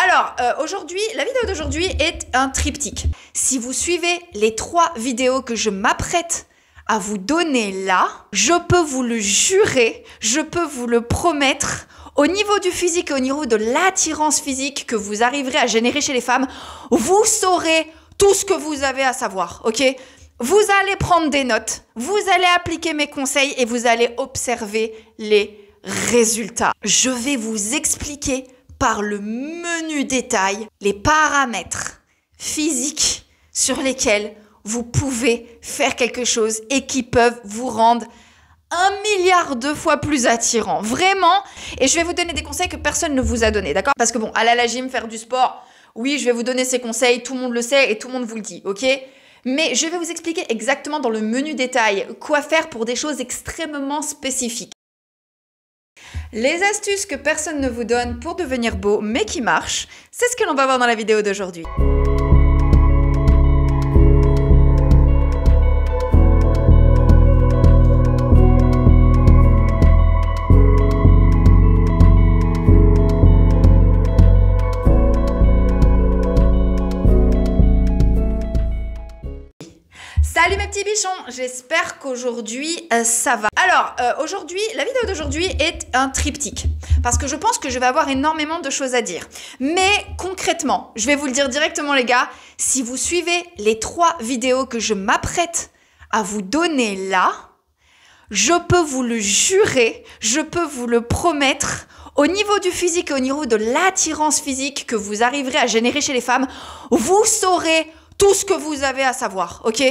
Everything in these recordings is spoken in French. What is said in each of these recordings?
Alors, aujourd'hui, la vidéo d'aujourd'hui est un triptyque. Si vous suivez les 3 vidéos que je m'apprête à vous donner là, je peux vous le jurer, je peux vous le promettre, au niveau du physique et au niveau de l'attirance physique que vous arriverez à générer chez les femmes, vous saurez tout ce que vous avez à savoir, ok ? Vous allez prendre des notes, vous allez appliquer mes conseils et vous allez observer les résultats. Je vais vous expliquer par le menu détail les paramètres physiques sur lesquels vous pouvez faire quelque chose et qui peuvent vous rendre 1 milliard de fois plus attirant, vraiment. Et je vais vous donner des conseils que personne ne vous a donnés, d'accord? Parce que bon, aller à la gym, faire du sport, oui, je vais vous donner ces conseils, tout le monde le sait et tout le monde vous le dit, ok? Mais je vais vous expliquer exactement dans le menu détail quoi faire pour des choses extrêmement spécifiques. Les astuces que personne ne vous donne pour devenir beau, mais qui marchent, c'est ce que l'on va voir dans la vidéo d'aujourd'hui. Salut mes petits bichons, j'espère qu'aujourd'hui ça va. Alors aujourd'hui, la vidéo d'aujourd'hui est un triptyque parce que je pense que je vais avoir énormément de choses à dire. Mais concrètement, je vais vous le dire directement les gars, si vous suivez les 3 vidéos que je m'apprête à vous donner là, je peux vous le jurer, je peux vous le promettre, au niveau du physique et au niveau de l'attirance physique que vous arriverez à générer chez les femmes, vous saurez tout ce que vous avez à savoir, ok ?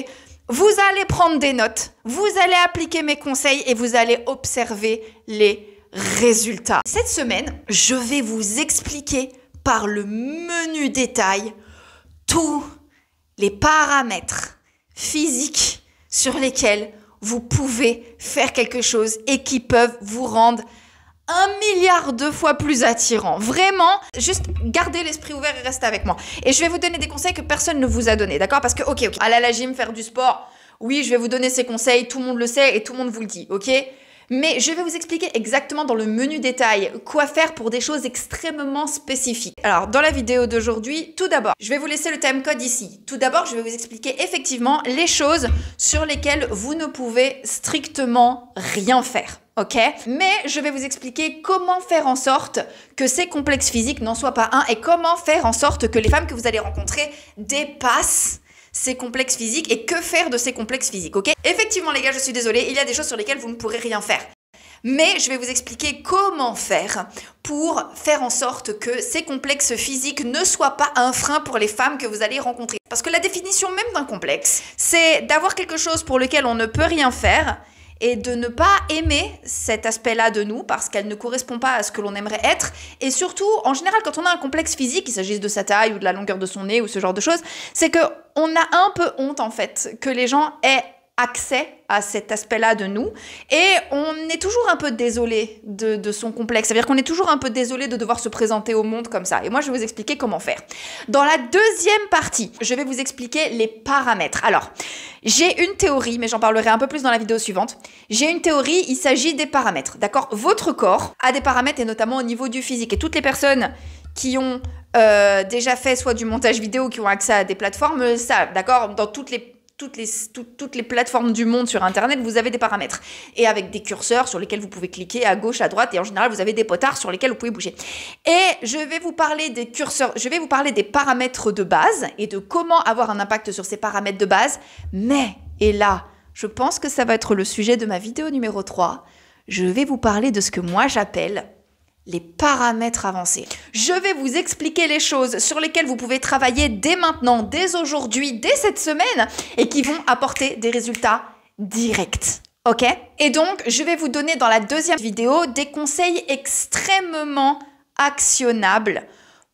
Vous allez prendre des notes, vous allez appliquer mes conseils et vous allez observer les résultats. Cette semaine, je vais vous expliquer par le menu détail tous les paramètres physiques sur lesquels vous pouvez faire quelque chose et qui peuvent vous rendre 1 milliard de fois plus attirant. Vraiment, juste gardez l'esprit ouvert et restez avec moi. Et je vais vous donner des conseils que personne ne vous a donnés, d'accord? Parce que, ok, aller à la gym, faire du sport, oui, je vais vous donner ces conseils, tout le monde le sait et tout le monde vous le dit, ok? Mais je vais vous expliquer exactement dans le menu détail quoi faire pour des choses extrêmement spécifiques. Alors, dans la vidéo d'aujourd'hui, tout d'abord, je vais vous laisser le timecode ici. Tout d'abord, je vais vous expliquer effectivement les choses sur lesquelles vous ne pouvez strictement rien faire. Ok? Mais je vais vous expliquer comment faire en sorte que ces complexes physiques n'en soient pas un et comment faire en sorte que les femmes que vous allez rencontrer dépassent ces complexes physiques et que faire de ces complexes physiques, ok? Effectivement les gars, je suis désolée, il y a des choses sur lesquelles vous ne pourrez rien faire. Mais je vais vous expliquer comment faire pour faire en sorte que ces complexes physiques ne soient pas un frein pour les femmes que vous allez rencontrer. Parce que la définition même d'un complexe, c'est d'avoir quelque chose pour lequel on ne peut rien faire et de ne pas aimer cet aspect-là de nous parce qu'elle ne correspond pas à ce que l'on aimerait être. Et surtout, en général, quand on a un complexe physique, qu'il s'agisse de sa taille ou de la longueur de son nez ou ce genre de choses, c'est qu'on a un peu honte en fait que les gens aient accès à cet aspect-là de nous et on est toujours un peu désolé de son complexe. C'est-à-dire qu'on est toujours un peu désolé de devoir se présenter au monde comme ça. Et moi, je vais vous expliquer comment faire. Dans la deuxième partie, je vais vous expliquer les paramètres. Alors, j'ai une théorie, mais j'en parlerai un peu plus dans la vidéo suivante. J'ai une théorie, il s'agit des paramètres, d'accord? Votre corps a des paramètres et notamment au niveau du physique. Et toutes les personnes qui ont déjà fait soit du montage vidéo, qui ont accès à des plateformes, ça, d'accord? Dans toutes les plateformes du monde sur Internet, vous avez des paramètres. Et avec des curseurs sur lesquels vous pouvez cliquer à gauche, à droite. Et en général, vous avez des potards sur lesquels vous pouvez bouger. Et je vais vous parler des curseurs, je vais vous parler des paramètres de base et de comment avoir un impact sur ces paramètres de base. Mais, et là, je pense que ça va être le sujet de ma vidéo numéro 3, je vais vous parler de ce que moi j'appelle les paramètres avancés. Je vais vous expliquer les choses sur lesquelles vous pouvez travailler dès maintenant, dès aujourd'hui, dès cette semaine et qui vont apporter des résultats directs. Ok? Et donc, je vais vous donner dans la deuxième vidéo des conseils extrêmement actionnables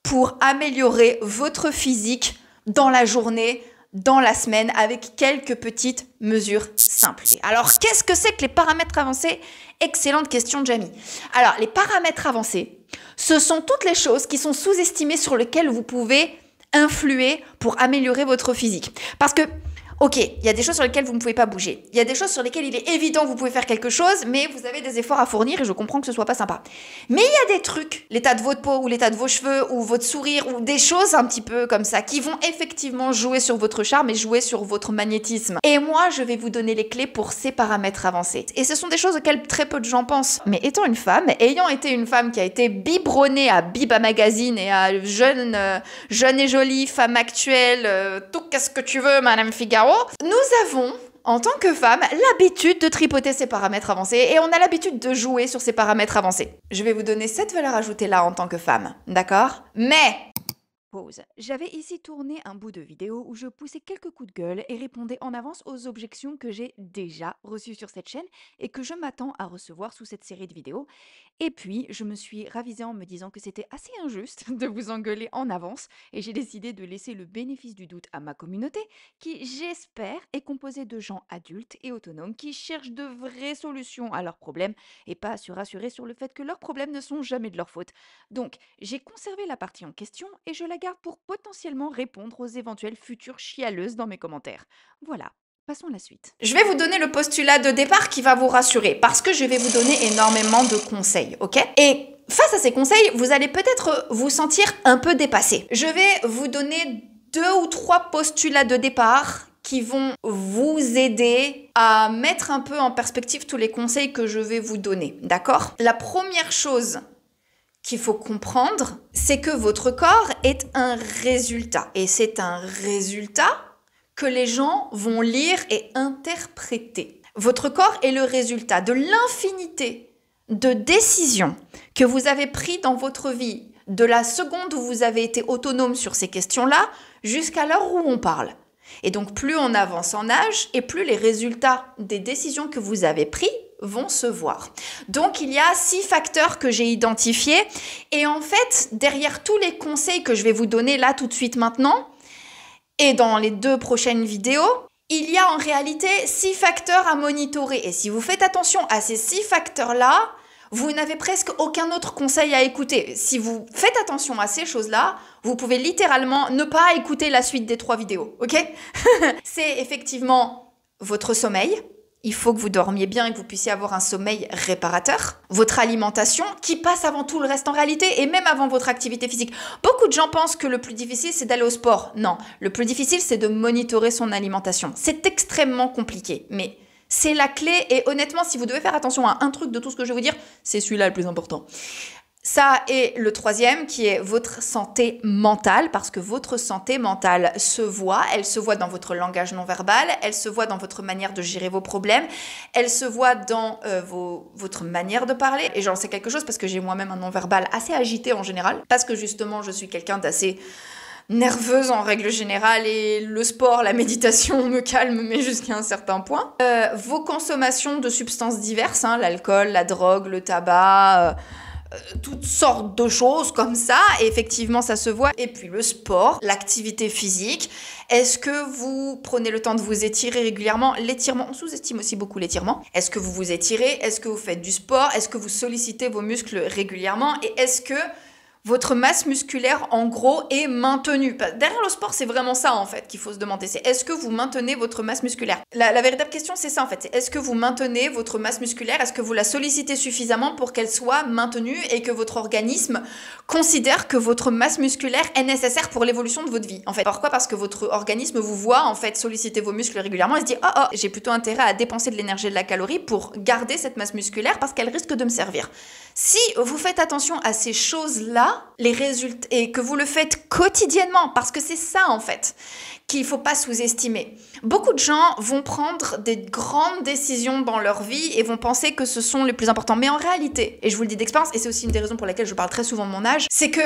pour améliorer votre physique dans la journée, dans la semaine, avec quelques petites mesures simples. Alors, qu'est-ce que c'est que les paramètres avancés? Excellente question, Jamie. Alors, les paramètres avancés, ce sont toutes les choses qui sont sous-estimées sur lesquelles vous pouvez influer pour améliorer votre physique. Parce que Ok, il y a des choses sur lesquelles vous ne pouvez pas bouger. Il y a des choses sur lesquelles il est évident que vous pouvez faire quelque chose, mais vous avez des efforts à fournir et je comprends que ce soit pas sympa. Mais il y a des trucs, l'état de votre peau ou l'état de vos cheveux ou votre sourire ou des choses un petit peu comme ça qui vont effectivement jouer sur votre charme et jouer sur votre magnétisme. Et moi, je vais vous donner les clés pour ces paramètres avancés. Et ce sont des choses auxquelles très peu de gens pensent. Mais étant une femme, ayant été une femme qui a été biberonnée à Biba Magazine et à jeune et jolie femme actuelle, tout qu'est-ce que tu veux, Madame Figaro, nous avons, en tant que femme, l'habitude de tripoter ces paramètres avancés et on a l'habitude de jouer sur ces paramètres avancés. Je vais vous donner cette valeur ajoutée là en tant que femme, d'accord? Mais... Pause. J'avais ici tourné un bout de vidéo où je poussais quelques coups de gueule et répondais en avance aux objections que j'ai déjà reçues sur cette chaîne et que je m'attends à recevoir sous cette série de vidéos. Et puis, je me suis ravisée en me disant que c'était assez injuste de vous engueuler en avance et j'ai décidé de laisser le bénéfice du doute à ma communauté qui, j'espère, est composée de gens adultes et autonomes qui cherchent de vraies solutions à leurs problèmes et pas à se rassurer sur le fait que leurs problèmes ne sont jamais de leur faute. Donc, j'ai conservé la partie en question et je la garde pour potentiellement répondre aux éventuelles futures chialeuses dans mes commentaires. Voilà. Passons à la suite. Je vais vous donner le postulat de départ qui va vous rassurer parce que je vais vous donner énormément de conseils, ok? Et face à ces conseils, vous allez peut-être vous sentir un peu dépassé. Je vais vous donner 2 ou 3 postulats de départ qui vont vous aider à mettre un peu en perspective tous les conseils que je vais vous donner, d'accord? La première chose qu'il faut comprendre, c'est que votre corps est un résultat. Et c'est un résultat que les gens vont lire et interpréter. Votre corps est le résultat de l'infinité de décisions que vous avez prises dans votre vie, de la seconde où vous avez été autonome sur ces questions-là, jusqu'à l'heure où on parle. Et donc, plus on avance en âge et plus les résultats des décisions que vous avez prises vont se voir. Donc, il y a 6 facteurs que j'ai identifiés. Et en fait, derrière tous les conseils que je vais vous donner là tout de suite maintenant, et dans les 2 prochaines vidéos, il y a en réalité 6 facteurs à monitorer. Et si vous faites attention à ces 6 facteurs-là, vous n'avez presque aucun autre conseil à écouter. Si vous faites attention à ces choses-là, vous pouvez littéralement ne pas écouter la suite des 3 vidéos, ok? C'est effectivement votre sommeil. Il faut que vous dormiez bien et que vous puissiez avoir un sommeil réparateur. Votre alimentation, qui passe avant tout le reste en réalité, et même avant votre activité physique. Beaucoup de gens pensent que le plus difficile, c'est d'aller au sport. Non, le plus difficile, c'est de monitorer son alimentation. C'est extrêmement compliqué, mais c'est la clé. Et honnêtement, si vous devez faire attention à un truc de tout ce que je vais vous dire, c'est celui-là le plus important. Ça est le 3e qui est votre santé mentale, parce que votre santé mentale se voit, elle se voit dans votre langage non verbal, elle se voit dans votre manière de gérer vos problèmes, elle se voit dans votre manière de parler. Et j'en sais quelque chose parce que j'ai moi-même un non verbal assez agité en général, parce que justement je suis quelqu'un d'assez nerveuse en règle générale et le sport, la méditation me calme mais jusqu'à un certain point. Vos consommations de substances diverses, hein, l'alcool, la drogue, le tabac... toutes sortes de choses comme ça, et effectivement ça se voit. Et puis le sport, l'activité physique, est-ce que vous prenez le temps de vous étirer régulièrement? L'étirement, on sous-estime aussi beaucoup l'étirement. Est-ce que vous vous étirez? Est-ce que vous faites du sport? Est-ce que vous sollicitez vos muscles régulièrement? Et est-ce que votre masse musculaire, en gros, est maintenue? Derrière le sport, c'est vraiment ça, en fait, qu'il faut se demander. C'est est-ce que vous maintenez votre masse musculaire? La véritable question, c'est ça, en fait. C'est est-ce que vous maintenez votre masse musculaire? Est-ce que vous la sollicitez suffisamment pour qu'elle soit maintenue et que votre organisme considère que votre masse musculaire est nécessaire pour l'évolution de votre vie, en fait? Pourquoi? Parce que votre organisme vous voit, en fait, solliciter vos muscles régulièrement et se dit « Oh, j'ai plutôt intérêt à dépenser de l'énergie et de la calorie pour garder cette masse musculaire parce qu'elle risque de me servir. » Si vous faites attention à ces choses-là, les résultats, et que vous le faites quotidiennement, parce que c'est ça en fait qu'il ne faut pas sous-estimer. Beaucoup de gens vont prendre des grandes décisions dans leur vie et vont penser que ce sont les plus importants. Mais en réalité, et je vous le dis d'expérience, et c'est aussi une des raisons pour lesquelles je parle très souvent de mon âge, c'est que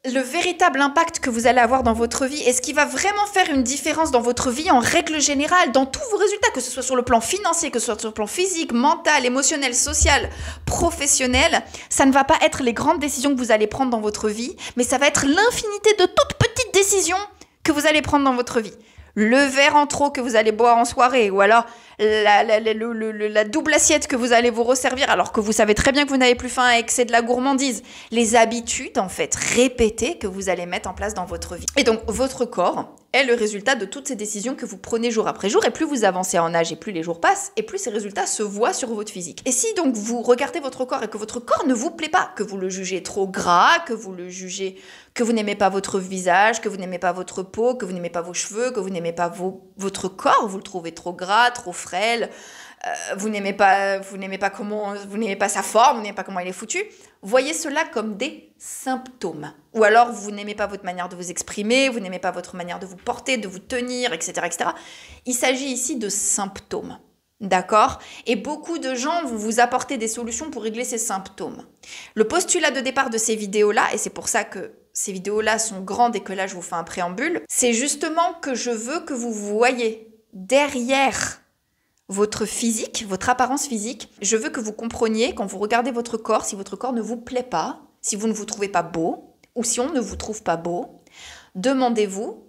le véritable impact que vous allez avoir dans votre vie et ce qui va vraiment faire une différence dans votre vie en règle générale, dans tous vos résultats, que ce soit sur le plan financier, que ce soit sur le plan physique, mental, émotionnel, social, professionnel, ça ne va pas être les grandes décisions que vous allez prendre dans votre vie, mais ça va être l'infinité de toutes petites décisions que vous allez prendre dans votre vie. Le verre en trop que vous allez boire en soirée, ou alors la double assiette que vous allez vous resservir alors que vous savez très bien que vous n'avez plus faim et que c'est de la gourmandise. Les habitudes, en fait, répétées que vous allez mettre en place dans votre vie. Et donc, votre corps est le résultat de toutes ces décisions que vous prenez jour après jour. Et plus vous avancez en âge et plus les jours passent, et plus ces résultats se voient sur votre physique. Et si donc vous regardez votre corps et que votre corps ne vous plaît pas, que vous le jugez trop gras, que vous le jugez, que vous n'aimez pas votre visage, que vous n'aimez pas votre peau, que vous n'aimez pas vos cheveux, que vous n'aimez pas votre corps, vous le trouvez trop gras, trop frêle, vous n'aimez pas sa forme, vous n'aimez pas comment il est foutu, voyez cela comme des symptômes. Ou alors vous n'aimez pas votre manière de vous exprimer, vous n'aimez pas votre manière de vous porter, de vous tenir, etc., etc. Il s'agit ici de symptômes. D'accord? Et beaucoup de gens vont vous apporter des solutions pour régler ces symptômes. Le postulat de départ de ces vidéos-là, et c'est pour ça que ces vidéos-là sont grandes et que là je vous fais un préambule, c'est justement que je veux que vous voyez derrière votre physique, votre apparence physique, je veux que vous compreniez quand vous regardez votre corps, si votre corps ne vous plaît pas, si vous ne vous trouvez pas beau, ou si on ne vous trouve pas beau, demandez-vous,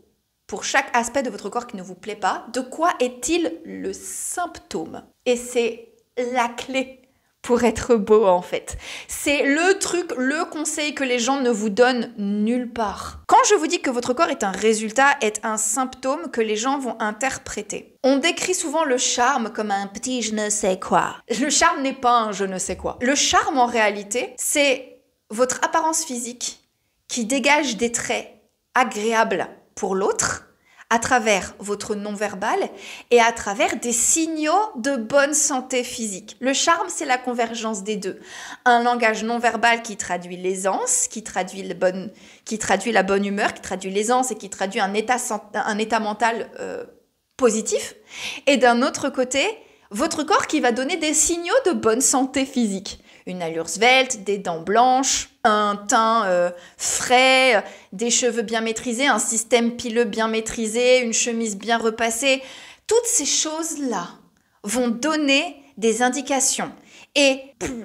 pour chaque aspect de votre corps qui ne vous plaît pas, de quoi est-il le symptôme? Et c'est la clé pour être beau, en fait. C'est le truc, le conseil que les gens ne vous donnent nulle part. Quand je vous dis que votre corps est un résultat, est un symptôme que les gens vont interpréter. On décrit souvent le charme comme un petit je ne sais quoi. Le charme n'est pas un je ne sais quoi. Le charme, en réalité, c'est votre apparence physique qui dégage des traits agréables pour l'autre, à travers votre non-verbal et à travers des signaux de bonne santé physique. Le charme, c'est la convergence des deux. Un langage non-verbal qui traduit l'aisance, qui traduit la bonne humeur, qui traduit l'aisance et qui traduit un état mental positif. Et d'un autre côté, votre corps qui va donner des signaux de bonne santé physique. Une allure svelte, des dents blanches, un teint frais, des cheveux bien maîtrisés, un système pileux bien maîtrisé, une chemise bien repassée. Toutes ces choses-là vont donner des indications. Et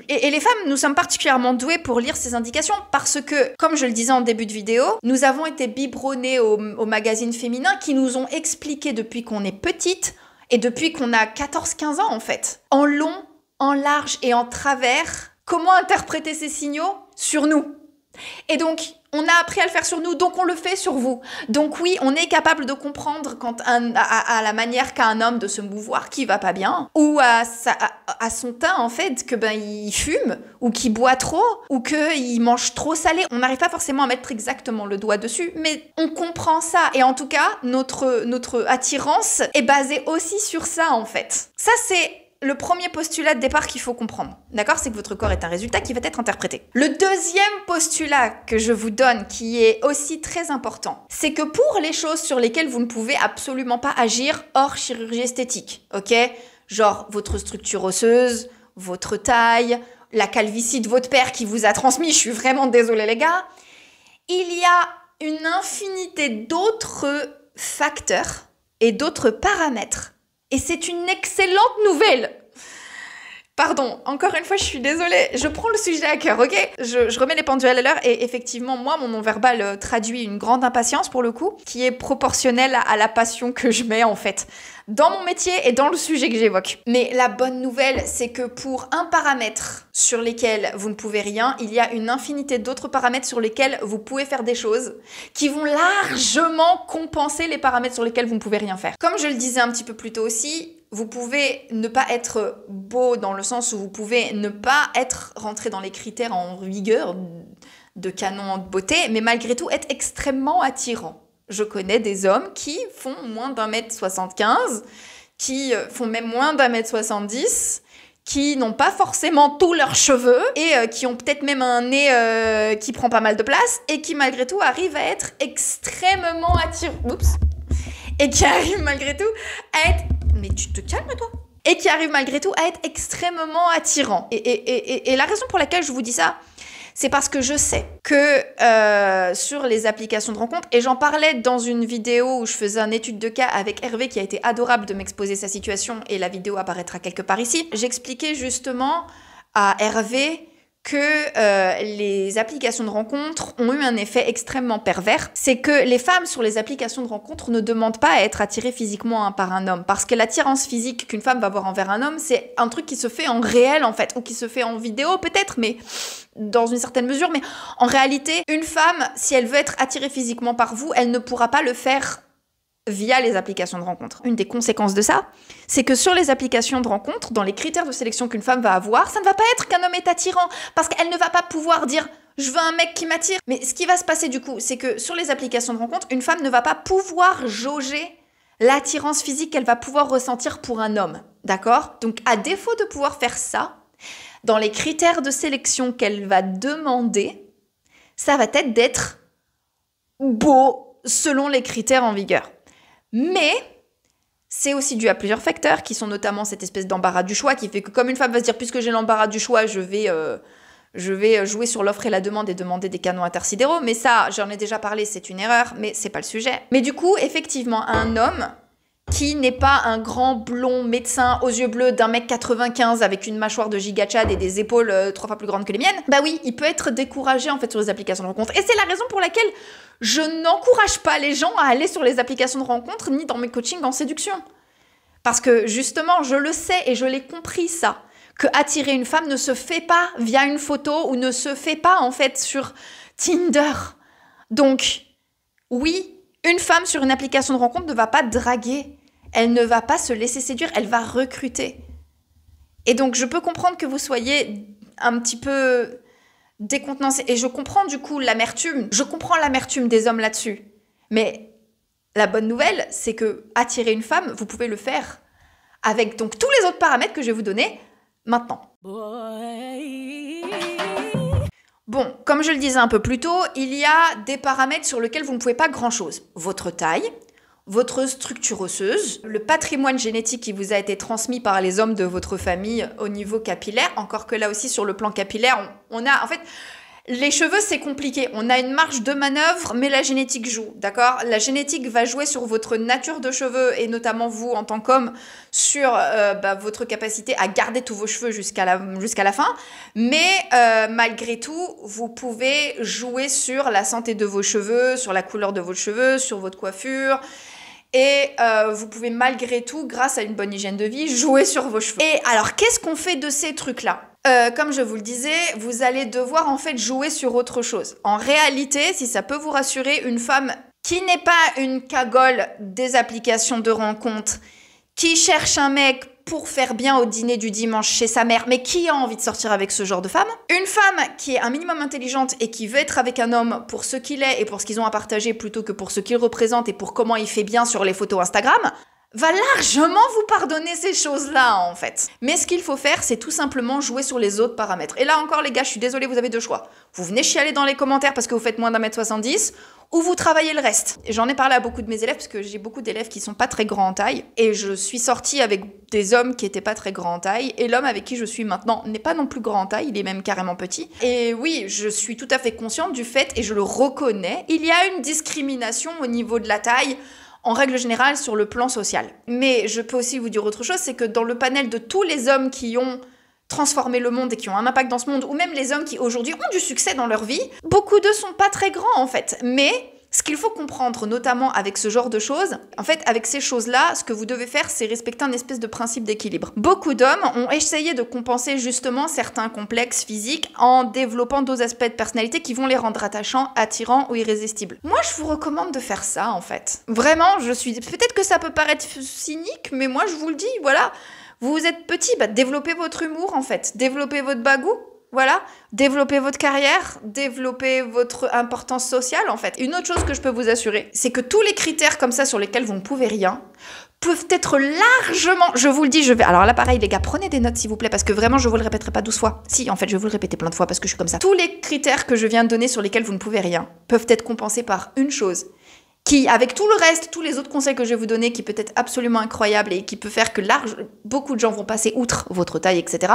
les femmes, nous sommes particulièrement douées pour lire ces indications parce que, comme je le disais en début de vidéo, nous avons été biberonnées aux magazines féminins qui nous ont expliqué depuis qu'on est petite et depuis qu'on a 14-15 ans en fait, en long, en large et en travers, comment interpréter ces signaux sur nous. Et donc, on a appris à le faire sur nous, donc on le fait sur vous. Donc oui, on est capable de comprendre à la manière qu'a un homme de se mouvoir qui va pas bien, ou à son teint en fait, que il fume, ou qu'il boit trop, ou qu'il mange trop salé. On n'arrive pas forcément à mettre exactement le doigt dessus, mais on comprend ça. Et en tout cas, notre attirance est basée aussi sur ça en fait. Ça c'est le premier postulat de départ qu'il faut comprendre, d'accord? C'est que votre corps est un résultat qui va être interprété. Le deuxième postulat que je vous donne, qui est aussi très important, c'est que pour les choses sur lesquelles vous ne pouvez absolument pas agir hors chirurgie esthétique, ok? Genre votre structure osseuse, votre taille, la calvitie de votre père qui vous a transmis, je suis vraiment désolée les gars, il y a une infinité d'autres facteurs et d'autres paramètres. Et c'est une excellente nouvelle. Pardon, encore une fois, je suis désolée. Je prends le sujet à cœur, ok? Je remets les pendules à l'heure et effectivement, moi, mon non-verbal traduit une grande impatience pour le coup, qui est proportionnelle à la passion que je mets en fait dans mon métier et dans le sujet que j'évoque. Mais la bonne nouvelle, c'est que pour un paramètre sur lesquels vous ne pouvez rien, il y a une infinité d'autres paramètres sur lesquels vous pouvez faire des choses qui vont largement compenser les paramètres sur lesquels vous ne pouvez rien faire. Comme je le disais un petit peu plus tôt aussi, vous pouvez ne pas être beau dans le sens où vous pouvez ne pas être rentré dans les critères en vigueur de canon de beauté, mais malgré tout être extrêmement attirant. Je connais des hommes qui font moins d'1m75, qui font même moins d'1m70, qui n'ont pas forcément tous leurs cheveux et qui ont peut-être même un nez qui prend pas mal de place et qui malgré tout arrivent à être extrêmement attirants. Oups. Et qui arrivent malgré tout à être... Mais tu te calmes toi? Et qui arrivent malgré tout à être extrêmement attirants. Et la raison pour laquelle je vous dis ça, c'est parce que je sais que sur les applications de rencontres, et j'en parlais dans une vidéo où je faisais une étude de cas avec Hervé qui a été adorable de m'exposer sa situation et la vidéo apparaîtra quelque part ici, j'expliquais justement à Hervé que les applications de rencontres ont eu un effet extrêmement pervers, c'est que les femmes sur les applications de rencontres ne demandent pas à être attirées physiquement par un homme, parce que l'attirance physique qu'une femme va avoir envers un homme, c'est un truc qui se fait en réel en fait, ou qui se fait en vidéo peut-être, mais dans une certaine mesure, mais en réalité, une femme, si elle veut être attirée physiquement par vous, elle ne pourra pas le faire via les applications de rencontres. Une des conséquences de ça, c'est que sur les applications de rencontres, dans les critères de sélection qu'une femme va avoir, ça ne va pas être qu'un homme est attirant, parce qu'elle ne va pas pouvoir dire « je veux un mec qui m'attire ». Mais ce qui va se passer du coup, c'est que sur les applications de rencontres, une femme ne va pas pouvoir jauger l'attirance physique qu'elle va pouvoir ressentir pour un homme, d'accord? Donc à défaut de pouvoir faire ça, dans les critères de sélection qu'elle va demander, ça va être d'être beau selon les critères en vigueur. Mais c'est aussi dû à plusieurs facteurs qui sont notamment cette espèce d'embarras du choix qui fait que comme une femme va se dire puisque j'ai l'embarras du choix, je vais jouer sur l'offre et la demande et demander des canons intersidéraux. Mais ça, j'en ai déjà parlé, c'est une erreur, mais c'est pas le sujet. Mais du coup, effectivement, un homme qui n'est pas un grand blond médecin aux yeux bleus d'1m95 avec une mâchoire de gigachad et des épaules 3 fois plus grandes que les miennes, bah oui, il peut être découragé en fait sur les applications de rencontres. Et c'est la raison pour laquelle je n'encourage pas les gens à aller sur les applications de rencontres ni dans mes coachings en séduction. Parce que justement, je le sais et je l'ai compris ça, que attirer une femme ne se fait pas via une photo ou ne se fait pas en fait sur Tinder. Donc, oui, une femme sur une application de rencontre ne va pas draguer. Elle ne va pas se laisser séduire, elle va recruter. Et donc, je peux comprendre que vous soyez un petit peu décontenancé. Et je comprends du coup l'amertume. Je comprends l'amertume des hommes là-dessus. Mais la bonne nouvelle, c'est que attirer une femme, vous pouvez le faire avec donc tous les autres paramètres que je vais vous donner maintenant. Bon, comme je le disais un peu plus tôt, il y a des paramètres sur lesquels vous ne pouvez pas grand-chose. Votre taille, votre structure osseuse, le patrimoine génétique qui vous a été transmis par les hommes de votre famille au niveau capillaire, encore que là aussi sur le plan capillaire, on a en fait... Les cheveux, c'est compliqué. On a une marge de manœuvre, mais la génétique joue, d'accord? La génétique va jouer sur votre nature de cheveux, et notamment vous, en tant qu'homme, sur votre capacité à garder tous vos cheveux jusqu'à la fin. Mais malgré tout, vous pouvez jouer sur la santé de vos cheveux, sur la couleur de vos cheveux, sur votre coiffure. Et vous pouvez malgré tout, grâce à une bonne hygiène de vie, jouer sur vos cheveux. Et alors, qu'est-ce qu'on fait de ces trucs-là ? Comme je vous le disais, vous allez devoir en fait jouer sur autre chose. En réalité, si ça peut vous rassurer, une femme qui n'est pas une cagole des applications de rencontres, qui cherche un mec pour faire bien au dîner du dimanche chez sa mère, mais qui a envie de sortir avec ce genre de femme, une femme qui est un minimum intelligente et qui veut être avec un homme pour ce qu'il est et pour ce qu'ils ont à partager plutôt que pour ce qu'il représente et pour comment il fait bien sur les photos Instagram, va largement vous pardonner ces choses-là, en fait. Mais ce qu'il faut faire, c'est tout simplement jouer sur les autres paramètres. Et là encore, les gars, je suis désolée, vous avez deux choix. Vous venez chialer dans les commentaires parce que vous faites moins d'1m70, ou vous travaillez le reste. Et j'en ai parlé à beaucoup de mes élèves, parce que j'ai beaucoup d'élèves qui sont pas très grands en taille, et je suis sortie avec des hommes qui étaient pas très grands en taille, et l'homme avec qui je suis maintenant n'est pas non plus grand en taille, il est même carrément petit. Et oui, je suis tout à fait consciente du fait, et je le reconnais, il y a une discrimination au niveau de la taille, en règle générale, sur le plan social. Mais je peux aussi vous dire autre chose, c'est que dans le panel de tous les hommes qui ont transformé le monde et qui ont un impact dans ce monde, ou même les hommes qui aujourd'hui ont du succès dans leur vie, beaucoup d'eux sont pas très grands en fait. Mais ce qu'il faut comprendre, notamment avec ce genre de choses, en fait, avec ces choses-là, ce que vous devez faire, c'est respecter un espèce de principe d'équilibre. Beaucoup d'hommes ont essayé de compenser justement certains complexes physiques en développant d'autres aspects de personnalité qui vont les rendre attachants, attirants ou irrésistibles. Moi, je vous recommande de faire ça, en fait. Vraiment, peut-être que ça peut paraître cynique, mais moi, je vous le dis, voilà. Vous êtes petit, développez votre humour, en fait. Développez votre bagou. Voilà, développez votre carrière, développez votre importance sociale en fait. Une autre chose que je peux vous assurer, c'est que tous les critères comme ça sur lesquels vous ne pouvez rien peuvent être largement, je vous le dis, alors là pareil les gars, prenez des notes s'il vous plaît parce que vraiment je vous le répéterai pas 12 fois. Si, en fait je vais vous le répéter plein de fois parce que je suis comme ça. Tous les critères que je viens de donner sur lesquels vous ne pouvez rien peuvent être compensés par une chose qui, avec tout le reste, tous les autres conseils que je vais vous donner, qui peut être absolument incroyable et qui peut faire que beaucoup de gens vont passer outre votre taille, etc.,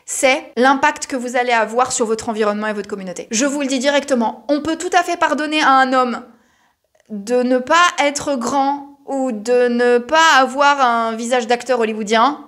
c'est l'impact que vous allez avoir sur votre environnement et votre communauté. Je vous le dis directement, on peut tout à fait pardonner à un homme de ne pas être grand ou de ne pas avoir un visage d'acteur hollywoodien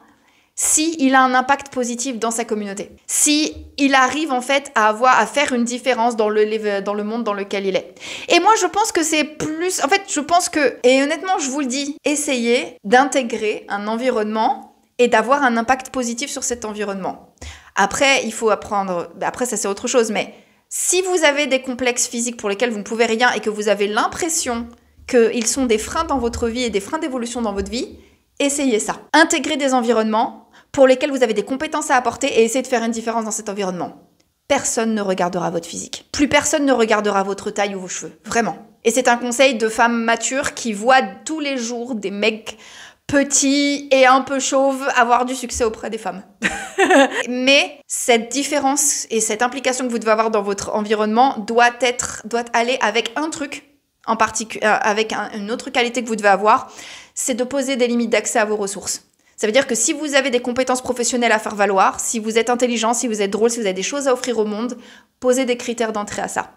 si il a un impact positif dans sa communauté. Si il arrive en fait à faire une différence dans le monde dans lequel il est. Et moi je pense que c'est plus... En fait je pense que, et honnêtement je vous le dis, essayez d'intégrer un environnement et d'avoir un impact positif sur cet environnement. Après il faut apprendre, après ça c'est autre chose, mais si vous avez des complexes physiques pour lesquels vous ne pouvez rien et que vous avez l'impression qu'ils sont des freins dans votre vie et des freins d'évolution dans votre vie, essayez ça. Intégrez des environnements pour lesquels vous avez des compétences à apporter et essayez de faire une différence dans cet environnement. Personne ne regardera votre physique. Plus personne ne regardera votre taille ou vos cheveux. Vraiment. Et c'est un conseil de femme mature qui voit tous les jours des mecs petits et un peu chauves avoir du succès auprès des femmes. Mais cette différence et cette implication que vous devez avoir dans votre environnement doit aller avec un truc en particulier, avec une autre qualité que vous devez avoir, c'est de poser des limites d'accès à vos ressources. Ça veut dire que si vous avez des compétences professionnelles à faire valoir, si vous êtes intelligent, si vous êtes drôle, si vous avez des choses à offrir au monde, posez des critères d'entrée à ça.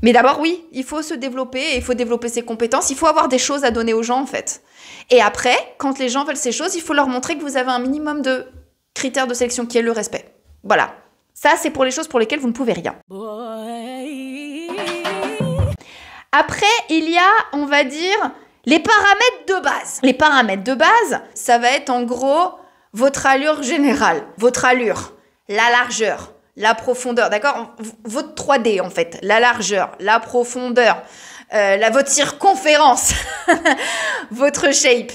Mais d'abord, oui, il faut se développer et il faut développer ses compétences. Il faut avoir des choses à donner aux gens, en fait. Et après, quand les gens veulent ces choses, il faut leur montrer que vous avez un minimum de critères de sélection qui est le respect. Voilà. Ça, c'est pour les choses pour lesquelles vous ne pouvez rien. Après, il y a, on va dire, les paramètres de base. Les paramètres de base, ça va être en gros votre allure générale, votre allure, la largeur, la profondeur, d'accord? Votre 3D en fait, la largeur, la profondeur, votre circonférence, votre shape.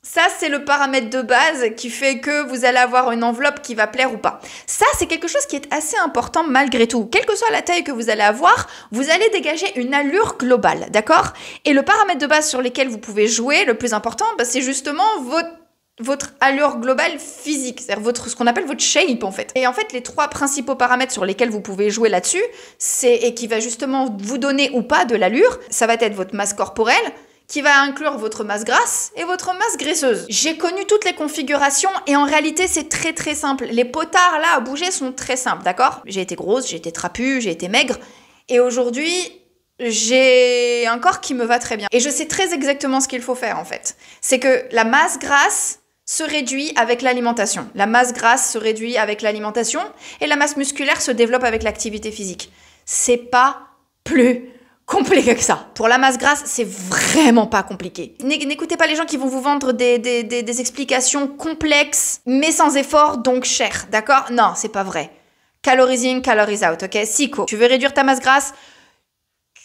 Ça, c'est le paramètre de base qui fait que vous allez avoir une enveloppe qui va plaire ou pas. Ça, c'est quelque chose qui est assez important malgré tout. Quelle que soit la taille que vous allez avoir, vous allez dégager une allure globale, d'accord? Et le paramètre de base sur lequel vous pouvez jouer, le plus important, c'est justement votre allure globale physique, c'est-à-dire ce qu'on appelle votre shape en fait. Et en fait, les 3 principaux paramètres sur lesquels vous pouvez jouer là-dessus, et qui va justement vous donner ou pas de l'allure, ça va être votre masse corporelle, qui va inclure votre masse grasse et votre masse graisseuse. J'ai connu toutes les configurations et en réalité, c'est très très simple. Les potards là à bouger sont très simples, d'accord? J'ai été grosse, j'ai été trapue, j'ai été maigre et aujourd'hui, j'ai un corps qui me va très bien. Et je sais très exactement ce qu'il faut faire en fait. C'est que la masse grasse se réduit avec l'alimentation. La masse grasse se réduit avec l'alimentation et la masse musculaire se développe avec l'activité physique. C'est pas plus compliqué que ça. Pour la masse grasse, c'est vraiment pas compliqué. N'écoutez pas les gens qui vont vous vendre des explications complexes, mais sans effort, donc chères, d'accord? Non, c'est pas vrai. Calories in, calories out, ok? Psycho. Tu veux réduire ta masse grasse?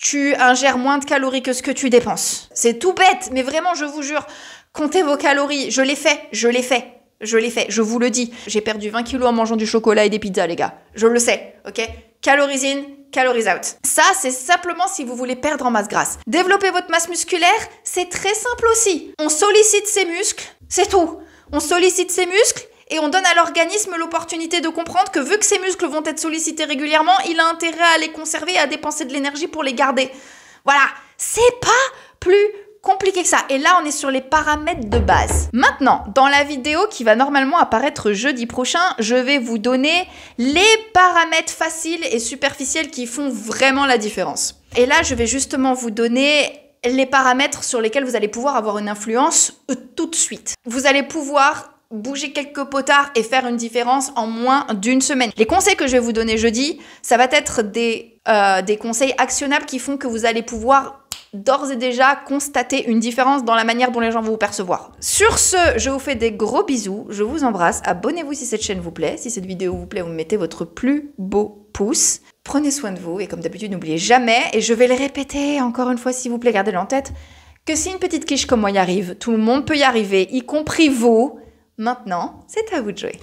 Tu ingères moins de calories que ce que tu dépenses. C'est tout bête, mais vraiment, je vous jure, comptez vos calories. Je l'ai fait, je vous le dis. J'ai perdu 20 kilos en mangeant du chocolat et des pizzas, les gars. Je le sais, ok? Calories in, calories out. Ça, c'est simplement si vous voulez perdre en masse grasse. Développer votre masse musculaire, c'est très simple aussi. On sollicite ses muscles, c'est tout. On sollicite ses muscles et on donne à l'organisme l'opportunité de comprendre que vu que ses muscles vont être sollicités régulièrement, il a intérêt à les conserver et à dépenser de l'énergie pour les garder. Voilà, c'est pas plus compliqué que ça. Et là, on est sur les paramètres de base. Maintenant, dans la vidéo qui va normalement apparaître jeudi prochain, je vais vous donner les paramètres faciles et superficiels qui font vraiment la différence. Et là, je vais justement vous donner les paramètres sur lesquels vous allez pouvoir avoir une influence tout de suite. Vous allez pouvoir bouger quelques potards et faire une différence en moins d'une semaine. Les conseils que je vais vous donner jeudi, ça va être des conseils actionnables qui font que vous allez pouvoir d'ores et déjà constater une différence dans la manière dont les gens vont vous percevoir. Sur ce, je vous fais des gros bisous, je vous embrasse, abonnez-vous si cette chaîne vous plaît, si cette vidéo vous plaît, vous mettez votre plus beau pouce. Prenez soin de vous et comme d'habitude, n'oubliez jamais, et je vais le répéter encore une fois s'il vous plaît, gardez-le en tête, que si une petite quiche comme moi y arrive, tout le monde peut y arriver, y compris vous. Maintenant, c'est à vous de jouer.